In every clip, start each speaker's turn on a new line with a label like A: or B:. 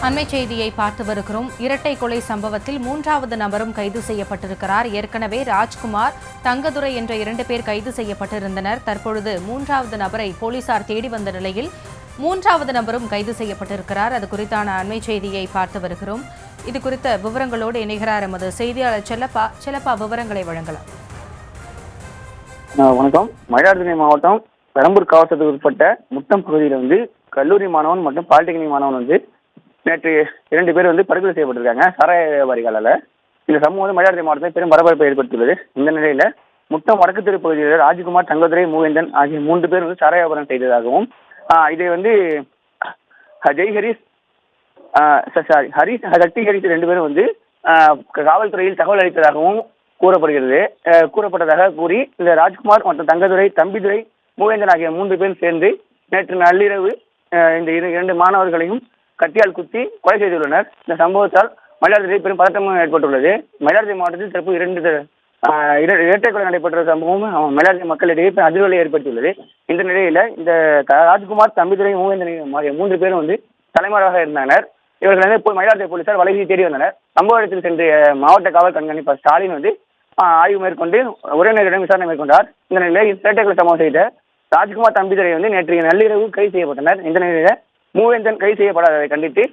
A: அண்மை செய்தியை பார்த்து வருகிறோம். இரட்டை கொலை சம்பவத்தில் மூன்றாவது நபரும் கைது செய்யப்பட்டிருக்கிறார். ஏற்கனவே ராஜ்குமார், தங்கதுரை என்ற 2 பேர் கைது செய்யப்பட்டிருந்தனர். தற்பொழுது மூன்றாவது நபரை போலீசார் தேடி வந்த நிலையில் மூன்றாவது நபரும் கைது செய்யப்பட்டிருக்கிறார். அது குறித்தான அண்மை செய்தியை பார்த்து வருகிறோம். இது குறித்த விவரங்களோடு இணைகிறார் எமது செய்தியாளர் செல்லப்பா. விவரங்களை வழங்கலாம்.
B: வணக்கம். மயிலாடுதுறை மாவட்டம் பெரம்பூர் காவட்டத்துக்கு உட்பட்ட முட்டம் பகுதியில் கல்லூரி மாணவன் மற்றும் பாலிடெக்னிக் மாணவன் நேற்று 2 பேர் படுகொலை செய்யப்பட்டிருக்காங்க சாராய வியாபாரிகளால். இந்த சம்பவம் மயிலாடுதுறை மாவட்டத்தில் பெரும் பரபரப்பை ஏற்படுத்தியுள்ளது. இந்த நிலையில முட்டம் வடக்கு தெரு பகுதியில் ராஜ்குமார், தங்கதுரை, மூவேந்தன் ஆகிய 3 பேர் சாராய வியாபாரம் செய்ததாகவும் இதை ஜெய்ஹரிஸ் சக்தி ஹரிஸ் 2 பேரும் காவல்துறையில் தகவல் அளித்ததாகவும் கூறப்பட்டதாக கூறி இந்த ராஜ்குமார் மற்றும் தங்கதுரை, தம்பிதுரை, மூவேந்தன் ஆகிய 3 பேரும் சேர்ந்து நேற்று நள்ளிரவு இந்த 2 மாணவர்களையும் கத்தியால் குத்தி கொலை செய்துள்ளனர். இந்த சம்பவத்தால் மயிலாடுதுறை பெரும் பதட்டமும் ஏற்பட்டுள்ளது. மயிலாடுதுறை மாவட்டத்தில் தற்போது இரட்டை கொலை நடைபெற்ற சம்பவம் மயிலாடுதுறை மக்களிடையே அதிர்வலை ஏற்படுத்தியுள்ளது. இந்த நிலையில இந்த ராஜ்குமார், தம்பிதுரை, மூவேந்தன் ஆகிய 3 பேரும் தலைமறைவாக இருந்தனர். இவர்கள் போய் மயிலாடுதுறை போலீசார் வலையை தேடி வந்தனர். சம்பவ இடத்தில் சென்ற மாவட்ட காவல் கண்காணிப்பாளர் ஸ்டாலின் ஆய்வு மேற்கொண்டு உறவினர்களிடம் விசாரணை மேற்கொண்டார். இந்த நிலையில் இரட்டை கொலை சம்பவம் செய்த ராஜ்குமார், தம்பிதுரை நேற்று நள்ளிரவு கைது செய்யப்பட்டனர். இந்த நிலையில மூவேந்தன் கைது செய்யப்படாததை கண்டித்து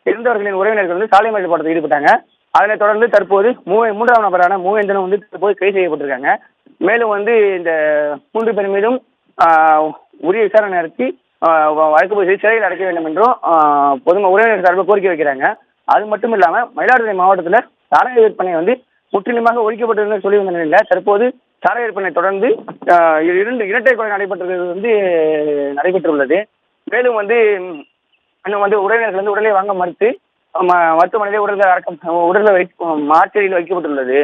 B: இறந்தவர்களின் உறவினர்கள் சாலை மறியல் போராட்டத்தில் ஈடுபட்டாங்க. அதனைத் தொடர்ந்து தற்போது மூன்றாவது நபரான மூவேந்தனும் தற்போது கைது செய்யப்பட்டிருக்காங்க. மேலும் இந்த 3 பேர் மீதும் உரிய விசாரணை நடத்தி வழக்கு பதிவு சிறையில் அடைக்க வேண்டும் என்றும் உறவினர்கள் சார்பில் கோரிக்கை வைக்கிறாங்க. அது மட்டும் இல்லாமல் மயிலாடுதுறை மாவட்டத்தில் சாராய விற்பனை முற்றிலுமாக ஒழிக்கப்பட்டிருந்த சொல்லி வந்த நிலையில் தற்போது சாராய விற்பனை தொடர்ந்து 2 இரட்டை கொலை நடைபெற்றுள்ளது. மேலும் இன்னும் உறவினர்கள் உடலை வாங்க மறுத்து மருத்துவமனையிலே உடலை மார்ச்சரியில் வைக்கப்பட்டுள்ளது.